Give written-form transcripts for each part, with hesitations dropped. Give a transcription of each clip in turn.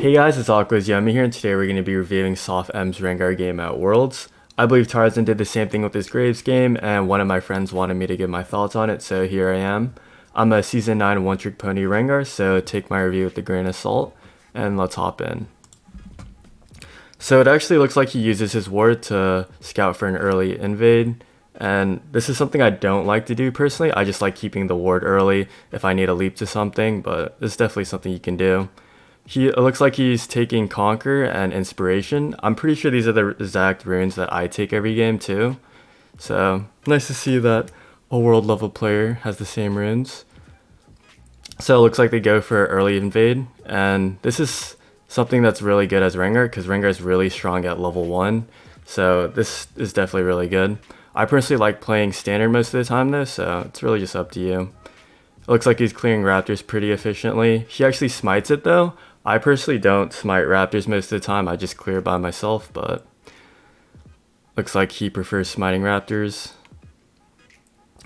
Hey guys, it's aquaisyummy here, and today we're going to be reviewing Sofm's Rengar game at Worlds. I believe Tarzan did the same thing with his Graves game, and one of my friends wanted me to give my thoughts on it, so here I am. I'm a Season 9 one-trick pony Rengar, so take my review with a grain of salt, and let's hop in. So it actually looks like he uses his ward to scout for an early invade, and this is something I don't like to do personally. I just like keeping the ward early if I need a leap to something, but this is definitely something you can do. It looks like he's taking Conquer and Inspiration. I'm pretty sure these are the exact runes that I take every game too. So nice to see that a world level player has the same runes. So it looks like they go for early invade, and this is something that's really good as Rengar because Rengar is really strong at level 1. So this is definitely really good. I personally like playing standard most of the time though, so it's really just up to you. It looks like he's clearing Raptors pretty efficiently. He actually smites it though. I personally don't smite Raptors most of the time, I just clear by myself, but looks like he prefers smiting Raptors.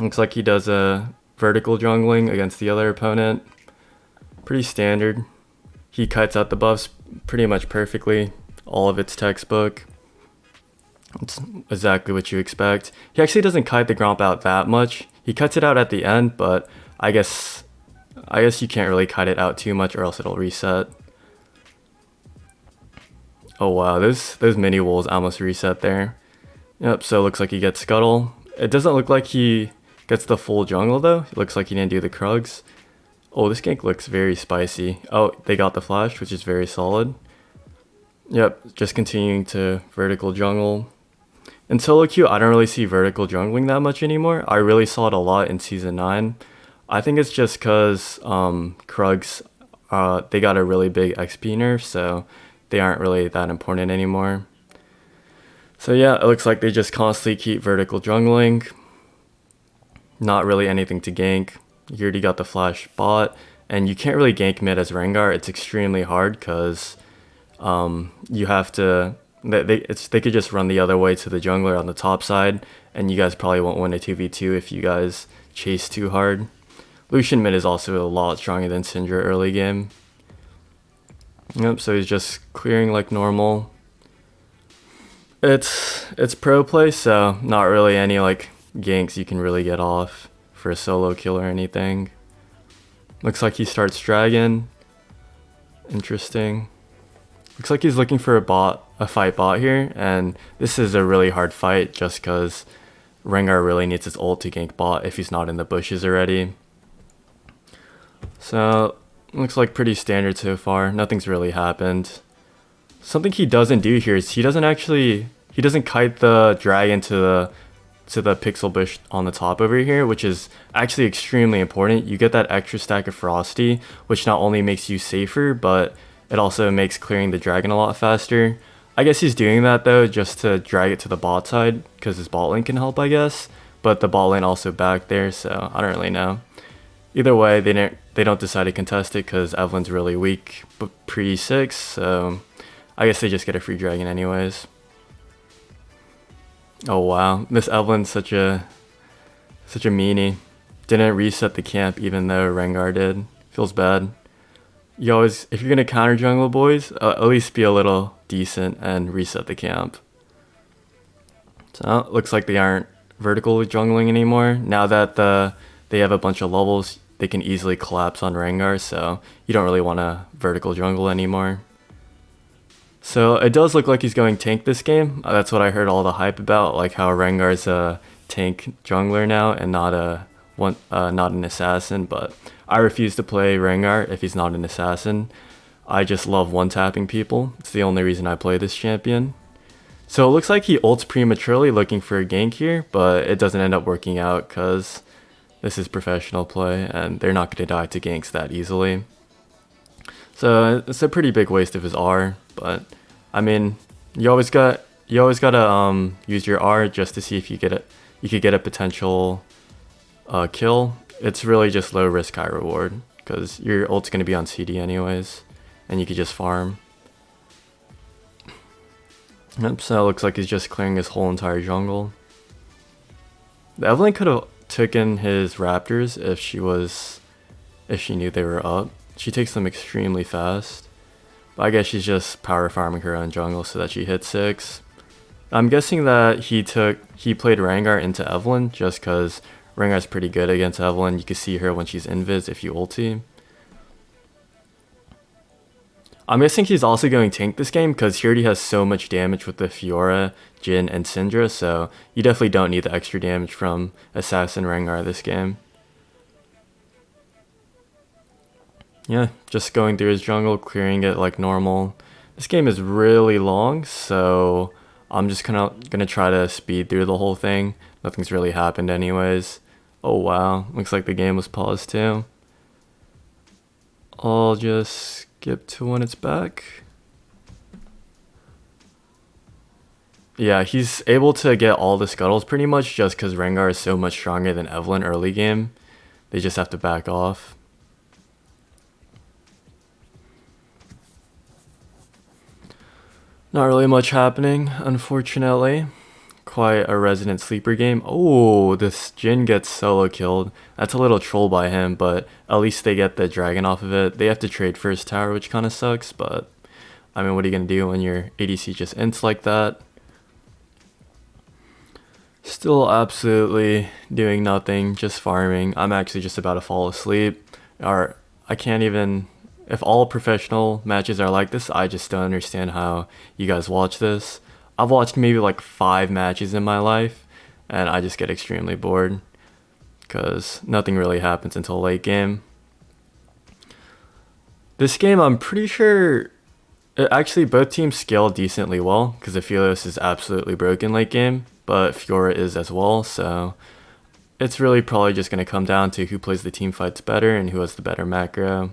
Looks like he does a vertical jungling against the other opponent. Pretty standard. He kites out the buffs pretty much perfectly. All of it's textbook. It's exactly what you expect. He actually doesn't kite the Gromp out that much. He cuts it out at the end, but I guess you can't really kite it out too much or else it'll reset. Oh wow, those mini wolves almost reset there. Yep, so it looks like he gets Scuttle. It doesn't look like he gets the full jungle though. It looks like he didn't do the Krugs. Oh, this gank looks very spicy. Oh, they got the flash, which is very solid. Yep, just continuing to vertical jungle. In solo queue, I don't really see vertical jungling that much anymore. I really saw it a lot in Season 9. I think it's just because Krugs, they got a really big XP nerf, so they aren't really that important anymore. So yeah, it looks like they just constantly keep vertical jungling. Not really anything to gank. You already got the flash bot, and you can't really gank mid as Rengar. It's extremely hard because you have to. They could just run the other way to the jungler on the top side, and you guys probably won't win a 2v2 if you guys chase too hard. Lucian mid is also a lot stronger than Syndra early game. Yep, so he's just clearing like normal. It's pro play, so not really any like ganks you can really get off for a solo kill or anything. Looks like he starts Dragon. Interesting. Looks like he's looking for a fight bot here, and this is a really hard fight just because Rengar really needs his ult to gank bot if he's not in the bushes already. So looks like pretty standard so far. Nothing's really happened. Something he doesn't do here is he doesn't kite the dragon to the pixel bush on the top over here, which is actually extremely important. You get that extra stack of Frosty, which not only makes you safer, but it also makes clearing the dragon a lot faster. I guess he's doing that though just to drag it to the bot side because his bot lane can help, I guess. But the bot lane also back there, so I don't really know. Either way, they don't decide to contest it because Evelyn's really weak pre-6, so I guess they just get a free dragon anyways. Oh wow, this Evelyn's such a meanie. Didn't reset the camp even though Rengar did. Feels bad. You always, if you're gonna counter jungle, boys, at least be a little decent and reset the camp. So it looks like they aren't vertical jungling anymore. Now that they have a bunch of levels, they can easily collapse on Rengar, so you don't really want to vertical jungle anymore. So it does look like he's going tank this game. That's what I heard all the hype about, like how Rengar's a tank jungler now and not an assassin. But I refuse to play Rengar if he's not an assassin. I just love one-tapping people. It's the only reason I play this champion. So it looks like he ults prematurely looking for a gank here, but it doesn't end up working out because this is professional play and they're not going to die to ganks that easily. So it's a pretty big waste of his R, but I mean, you always gotta use your R just to see if you could get a potential kill. It's really just low risk, high reward because your ult's gonna be on CD anyways, and you could just farm. Yep, so it looks like he's just clearing his whole entire jungle. The Evelyn could have taken his Raptors if she knew they were up. She takes them extremely fast. But I guess she's just power farming her own jungle so that she hits 6. I'm guessing that he played Rengar into Evelyn just because Rengar's pretty good against Evelyn. You can see her when she's invis if you ulti. I'm guessing he's also going tank this game because he already has so much damage with the Fiora, Jhin, and Syndra, so you definitely don't need the extra damage from Assassin Rengar this game. Yeah, just going through his jungle, clearing it like normal. This game is really long, so I'm just gonna try to speed through the whole thing. Nothing's really happened anyways. Oh wow, looks like the game was paused too. I'll just skip to when it's back. Yeah, he's able to get all the scuttles pretty much just because Rengar is so much stronger than Evelyn early game. They just have to back off. Not really much happening, unfortunately. Quite a resident sleeper game. Oh, this Jhin gets solo killed. That's a little troll by him, but at least they get the dragon off of it. They have to trade first tower, which kind of sucks, but I mean, what are you going to do when your ADC just ints like that? Still absolutely doing nothing, just farming. I'm actually just about to fall asleep. Or I can't even... If all professional matches are like this, I just don't understand how you guys watch this. I've watched maybe like 5 matches in my life, and I just get extremely bored because nothing really happens until late game. This game, I'm pretty sure, actually both teams scale decently well because Aphelios is absolutely broken late game, but Fiora is as well, so it's really probably just going to come down to who plays the team fights better and who has the better macro.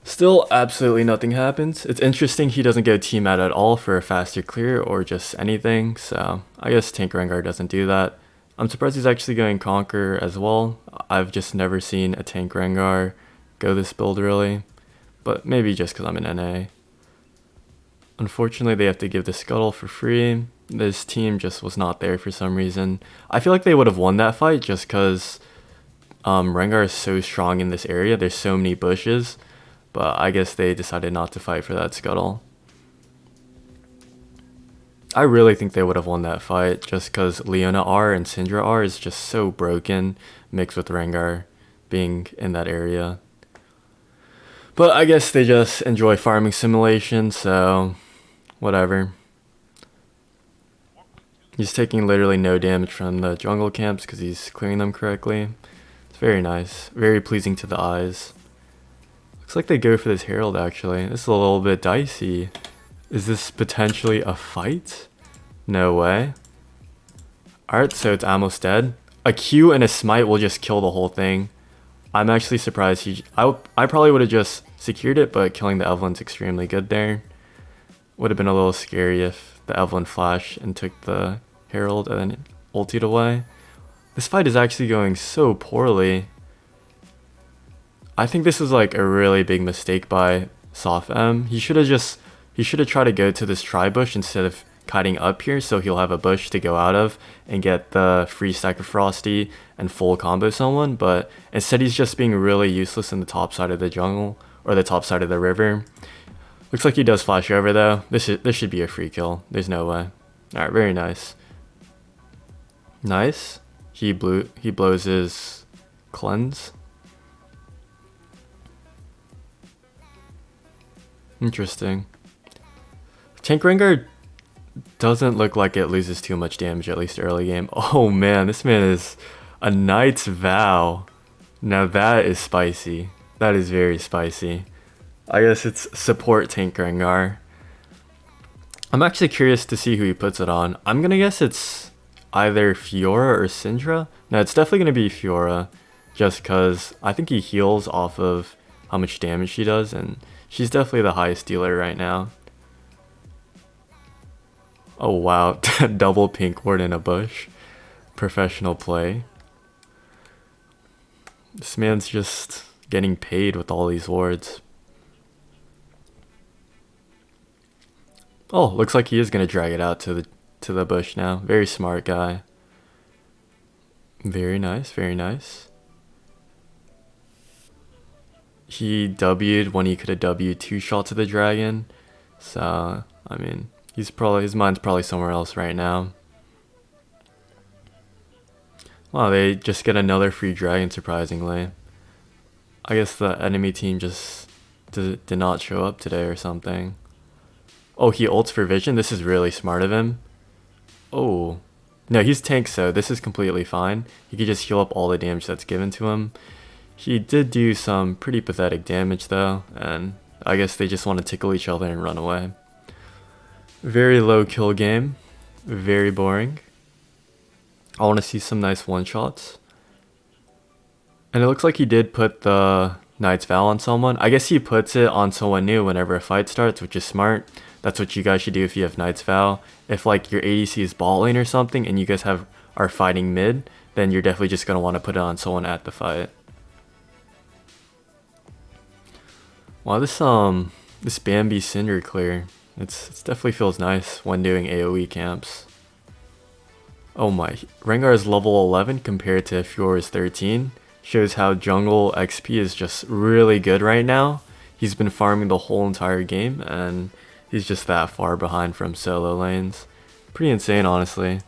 Still, absolutely nothing happens. It's interesting he doesn't go team out at all for a faster clear or just anything, so I guess Tank Rengar doesn't do that. I'm surprised he's actually going Conquer as well. I've just never seen a Tank Rengar go this build really, but maybe just because I'm in NA. Unfortunately, they have to give the Scuttle for free. This team just was not there for some reason. I feel like they would have won that fight just because Rengar is so strong in this area. There's so many bushes. But I guess they decided not to fight for that Scuttle. I really think they would have won that fight just because Leona R and Syndra R is just so broken mixed with Rengar being in that area. But I guess they just enjoy farming simulation, so whatever. He's taking literally no damage from the jungle camps because he's clearing them correctly. It's very nice, very pleasing to the eyes. Looks like they go for this Herald actually. This is a little bit dicey. Is this potentially a fight? No way. Alright, so it's almost dead. A Q and a smite will just kill the whole thing. I'm actually surprised I probably would have just secured it, but killing the Evelyn's extremely good there. Would have been a little scary if the Evelyn flashed and took the Herald and then ultied away. This fight is actually going so poorly. I think this was like a really big mistake by Sofm. He should have tried to go to this tri-bush instead of kiting up here so he'll have a bush to go out of and get the free stack of Frosty and full combo someone, but instead he's just being really useless in the top side of the jungle or the top side of the river. Looks like he does flash over though. This should be a free kill. There's no way. Alright, very nice. Nice. He blows his cleanse. Interesting. Tank Rengar doesn't look like it loses too much damage, at least early game. Oh man, this man is a Knight's Vow. Now that is spicy. That is very spicy. I guess it's support Tank Rengar. I'm actually curious to see who he puts it on. I'm gonna guess it's either Fiora or Syndra. No, it's definitely gonna be Fiora, just because I think he heals off of how much damage she does, and she's definitely the highest dealer right now. Oh wow, double pink ward in a bush. Professional play. This man's just getting paid with all these wards. Oh, looks like he is gonna drag it out to the bush now. Very smart guy. Very nice, very nice. he W'd when he could have W'd 2 shots of the dragon. So, I mean, his mind's probably somewhere else right now. Wow, they just get another free dragon, surprisingly. I guess the enemy team just did not show up today or something. Oh, he ults for vision? This is really smart of him. Oh. No, he's tanked, so this is completely fine. He could just heal up all the damage that's given to him. He did do some pretty pathetic damage, though, and I guess they just want to tickle each other and run away. Very low kill game. Very boring. I want to see some nice one-shots. And it looks like he did put the Knight's Vow on someone. I guess he puts it on someone new whenever a fight starts, which is smart. That's what you guys should do if you have Knight's Vow. If like your ADC is bot lane or something and you guys are fighting mid, then you're definitely just going to want to put it on someone at the fight. Wow, this Bambi Cinder clear. It definitely feels nice when doing AoE camps. Oh my, Rengar is level 11 compared to Fiora's 13. Shows how jungle XP is just really good right now. He's been farming the whole entire game and he's just that far behind from solo lanes. Pretty insane, honestly.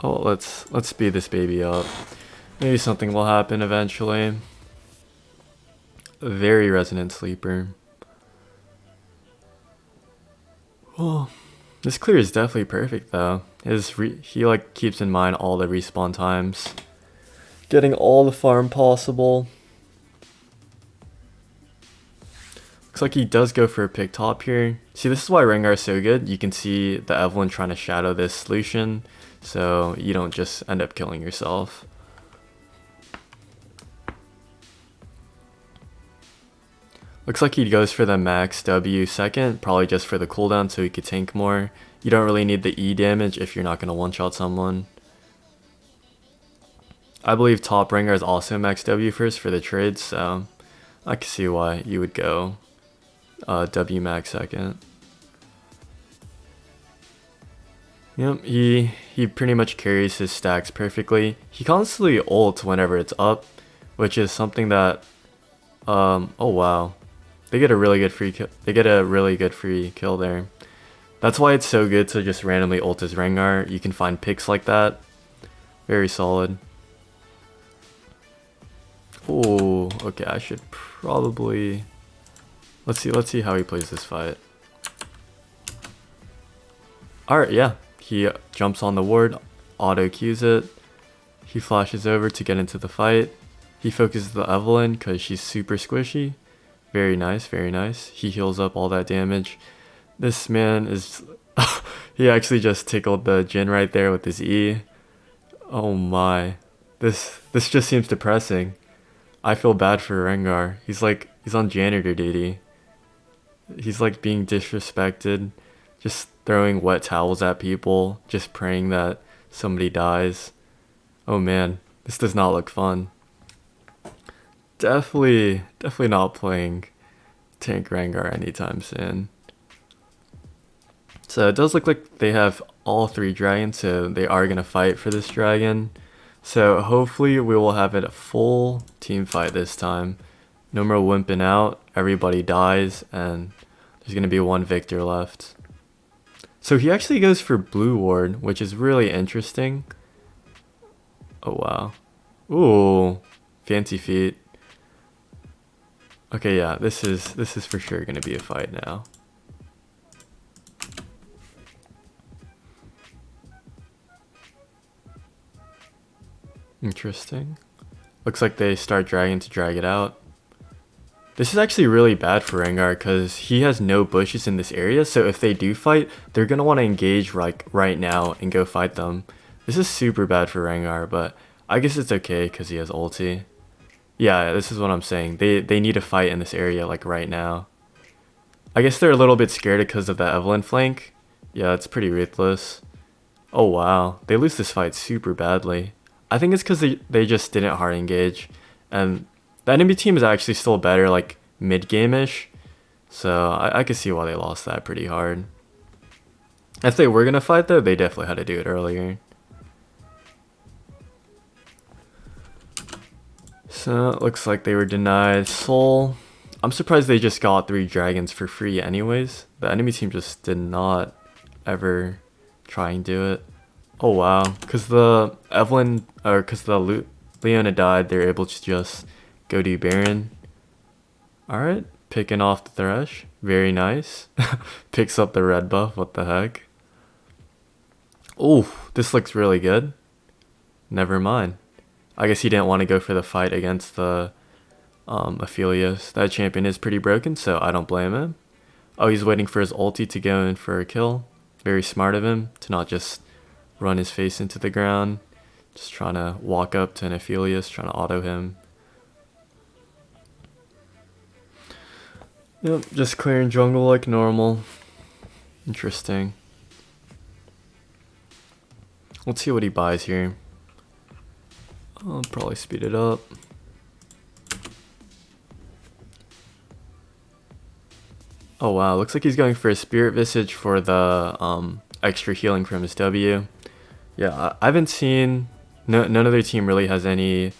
Oh, let's speed this baby up. Maybe something will happen eventually. A very resonant sleeper. Oh, this clear is definitely perfect though. He like keeps in mind all the respawn times. Getting all the farm possible. Looks like he does go for a pick top here. See, this is why Rengar is so good. You can see the Evelynn trying to shadow this solution, so you don't just end up killing yourself. Looks like he goes for the max W second, probably just for the cooldown so he could tank more. You don't really need the E damage if you're not going to one-shot someone. I believe top Rengar is also max W first for the trades, so I can see why you would go W max second. Yep, he pretty much carries his stacks perfectly. He constantly ults whenever it's up, which is something that oh wow. They get a really good free kill. They get a really good free kill there. That's why it's so good to just randomly ult as Rengar. You can find picks like that. Very solid. Oh, okay, I should probably let's see how he plays this fight. Alright, yeah. He jumps on the ward, auto Qs it. He flashes over to get into the fight. He focuses the Evelynn because she's super squishy. Very nice, very nice. He heals up all that damage. This man is he actually just tickled the Jhin right there with his E. Oh my. This just seems depressing. I feel bad for Rengar. He's on janitor duty. He's like being disrespected, just throwing wet towels at people, just praying that somebody dies. Oh man, this does not look fun. Definitely not playing tank Rengar anytime soon. So it does look like they have all 3 dragons, so they are going to fight for this dragon. So hopefully we will have a full team fight this time. No more wimping out, everybody dies, and there's going to be 1 victor left. So he actually goes for blue ward, which is really interesting. Oh wow. Ooh, fancy feet. Okay, yeah, this is for sure going to be a fight now. Interesting. Looks like they start dragging to drag it out. This is actually really bad for Rengar because he has no bushes in this area, so if they do fight, they're going to want to engage like right now and go fight them. This is super bad for Rengar, but I guess it's okay because he has ulti. Yeah, this is what I'm saying. They need to fight in this area like right now. I guess they're a little bit scared because of the Evelynn flank. Yeah, it's pretty ruthless. Oh wow, they lose this fight super badly. I think it's because they just didn't hard engage, and the enemy team is actually still better like mid-game-ish, so I could see why they lost that pretty hard. If they were gonna fight though, they definitely had to do it earlier. So it looks like they were denied soul. I'm surprised they just got 3 dragons for free anyways. The enemy team just did not ever try and do it. Oh wow, because the Evelyn, or because the Leona died, they're able to just go do Baron. Alright, picking off the Thresh. Very nice. Picks up the red buff, what the heck. Oh, this looks really good. Never mind. I guess he didn't want to go for the fight against the Aphelios. That champion is pretty broken, so I don't blame him. Oh, he's waiting for his ulti to go in for a kill. Very smart of him to not just run his face into the ground. Just trying to walk up to an Aphelios, trying to auto him. Yep, just clearing jungle like normal. Interesting. Let's see what he buys here. I'll probably speed it up. Oh wow, looks like he's going for a Spirit Visage for the extra healing from his W. Yeah, I haven't seen... none of their team really has any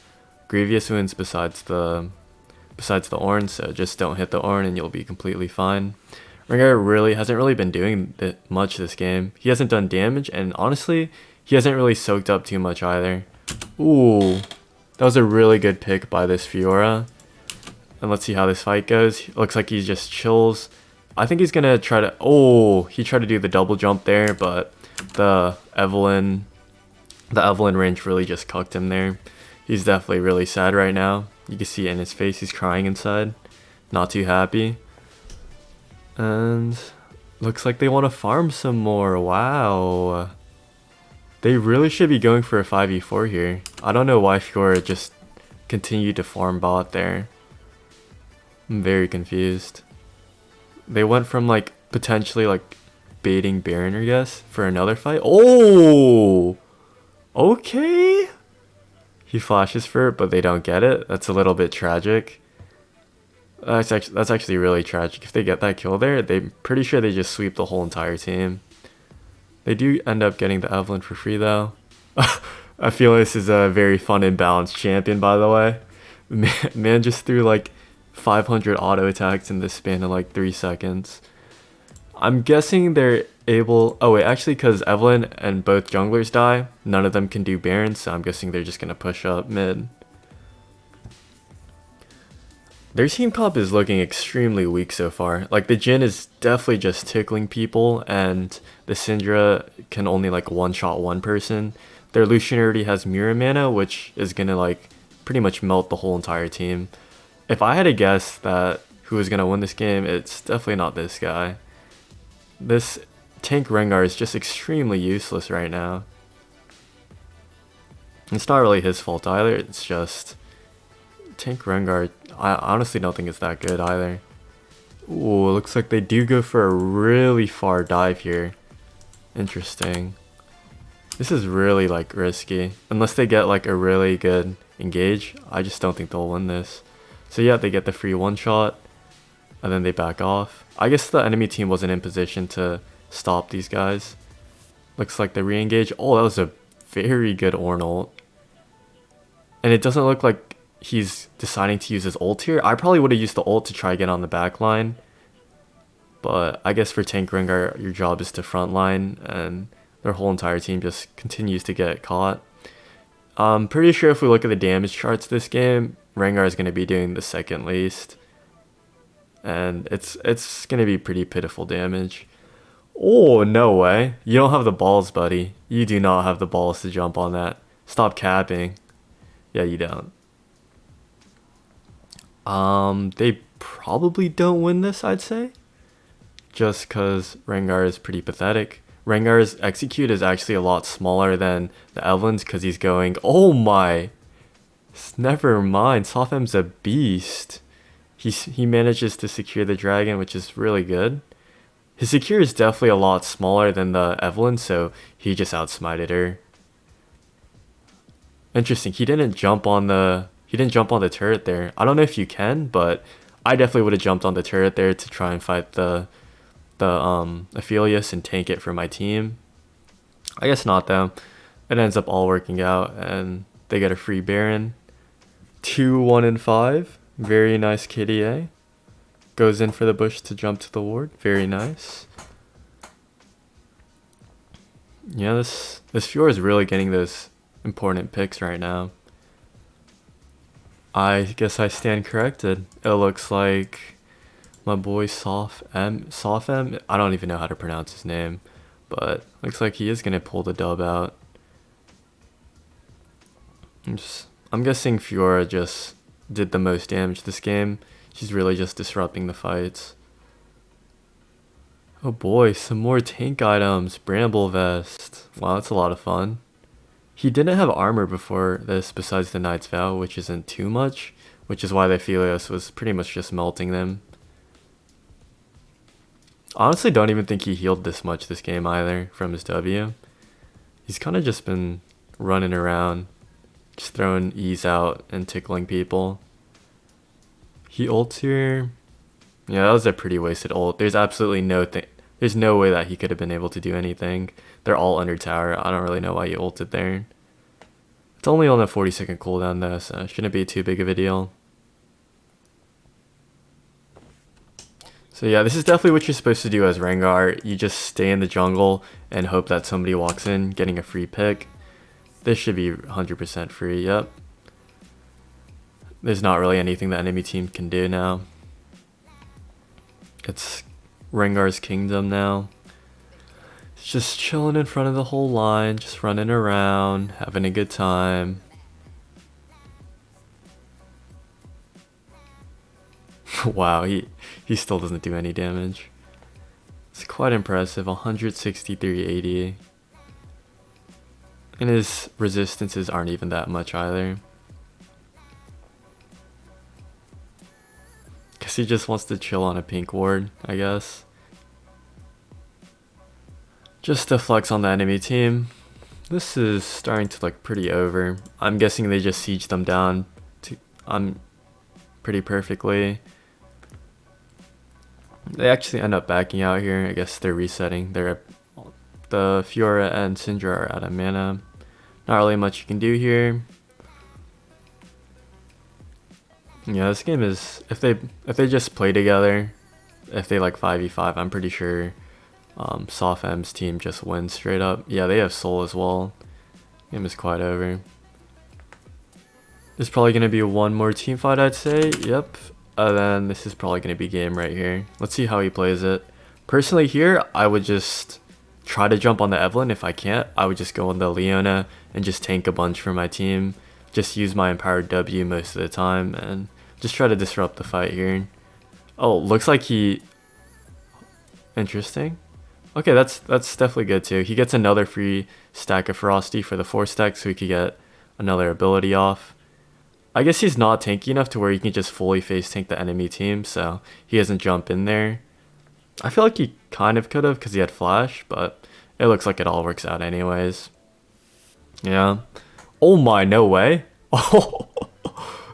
Grievous wounds besides the Ornn, so just don't hit the Ornn and you'll be completely fine. Rengar hasn't really been doing much this game. He hasn't done damage, and honestly, he hasn't really soaked up too much either. Ooh, that was a really good pick by this Fiora. And let's see how this fight goes. Looks like he just chills. I think he's gonna try to... oh, he tried to do the double jump there, but the Evelyn range really just cucked him there. He's definitely really sad right now. You can see it in his face, he's crying inside. Not too happy. And looks like they want to farm some more. Wow. They really should be going for a 5v4 here. I don't know why Fiora just continued to farm bot there. I'm very confused. They went from like potentially like baiting Baron, I guess, for another fight. Oh! Okay! He flashes for it, but they don't get it. That's a little bit tragic. That's actually really tragic. If they get that kill there, they're pretty sure they just sweep the whole entire team. They do end up getting the Evelyn for free though. I feel this is a very fun and balanced champion, by the way. Man just threw like 500 auto attacks in the span of like 3 seconds. I'm guessing they're able... oh wait, actually, because Evelyn and both junglers die, none of them can do Baron, so I'm guessing they're just gonna push up mid. Their team comp is looking extremely weak so far. Like, the Jhin is definitely just tickling people, and the Syndra can only like one-shot one person. Their Lucian already has Mirror Mana, which is gonna like pretty much melt the whole entire team. If I had to guess that who is gonna win this game, it's definitely not this guy. This tank Rengar is just extremely useless right now. It's not really his fault either, it's just... tank Rengar, I honestly don't think it's that good either. Ooh, looks like they do go for a really far dive here. Interesting. This is really like risky. Unless they get like a really good engage, I just don't think they'll win this. So yeah, they get the free one shot, and then they back off. I guess the enemy team wasn't in position to stop these guys. Looks like they re-engage. Oh, that was a very good Ornn ult. And it doesn't look like he's deciding to use his ult here. I probably would have used the ult to try get on the back line. But I guess for tank Rengar, your job is to frontline, and their whole entire team just continues to get caught. I'm pretty sure if we look at the damage charts this game, Rengar is going to be doing the second least. And it's going to be pretty pitiful damage. Oh, no way. You don't have the balls, buddy. You do not have the balls to jump on that. Stop capping. Yeah, you don't. They probably don't win this, I'd say. Just because Rengar is pretty pathetic. Rengar's execute is actually a lot smaller than the Evelyn's because he's going... oh my! Never mind, Sofm's a beast. He manages to secure the dragon, which is really good. His secure is definitely a lot smaller than the Evelyn, so he just outsmited her. Interesting, he didn't jump on the turret there. I don't know if you can, but I definitely would have jumped on the turret there to try and fight the Aphelios and tank it for my team. I guess not though. It ends up all working out and they get a free Baron. 2, 1, and 5. Very nice KDA. goes in for the bush to jump to the ward. Very nice. Yeah, this Fiora is really getting those important picks right now. I guess I stand corrected. It looks like my boy Sofm, I don't even know how to pronounce his name, but looks like he is gonna pull the dub out. I'm guessing Fiora just did the most damage this game. She's really just disrupting the fights. Oh boy, some more tank items. Bramble Vest. Wow, that's a lot of fun. He didn't have armor before this besides the Knight's Vow, which isn't too much, which is why the Aphelios was pretty much just melting them. Honestly, don't even think he healed this much this game either from his W. He's kind of just been running around, just throwing E's out and tickling people. He ults here. Yeah, that was a pretty wasted ult. There's absolutely there's no way that he could have been able to do anything. They're all under tower. I don't really know why he ulted there. It's only on a 40-second cooldown though, so it shouldn't be too big of a deal. So yeah, this is definitely what you're supposed to do as Rengar. You just stay in the jungle and hope that somebody walks in, getting a free pick. This should be 100% free, yep. There's not really anything the enemy team can do now. It's Rengar's kingdom now. It's just chilling in front of the whole line, just running around, having a good time. Wow, he still doesn't do any damage. It's quite impressive, 163 AD. And his resistances aren't even that much either. Guess he just wants to chill on a pink ward, I guess. Just to flex on the enemy team. This is starting to look pretty over. I'm guessing they just siege them down pretty perfectly. They actually end up backing out here. I guess they're resetting. The Fiora and Syndra are out of mana. Not really much you can do here. Yeah, this game is, if they just play together, if they like 5v5, I'm pretty sure Sofm's team just wins straight up. Yeah, they have soul as well. Game is quite over. There's probably gonna be one more team fight, I'd say. Yep. Then this is probably gonna be game right here. Let's see how he plays it. Personally here, I would just try to jump on the Evelynn. If I can't, I would just go on the Leona and just tank a bunch for my team. Just use my empowered W most of the time and just try to disrupt the fight here. Oh, looks like interesting. Okay, that's definitely good too. He gets another free stack of Frosty for the 4 stack, so he could get another ability off. I guess he's not tanky enough to where he can just fully face tank the enemy team, so he doesn't jump in there. I feel like he kind of could have because he had flash, but it looks like it all works out anyways. Yeah. Oh my, no way. Oh,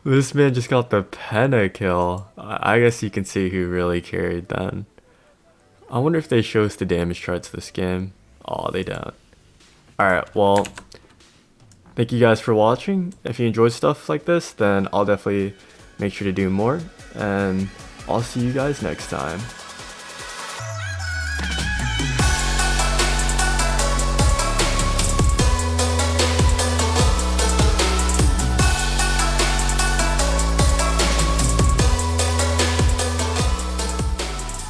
this man just got the pentakill. I guess you can see who really carried then. I wonder if they show us the damage charts this game. Oh, they don't. Alright, well, thank you guys for watching. If you enjoyed stuff like this, then I'll definitely make sure to do more. And I'll see you guys next time.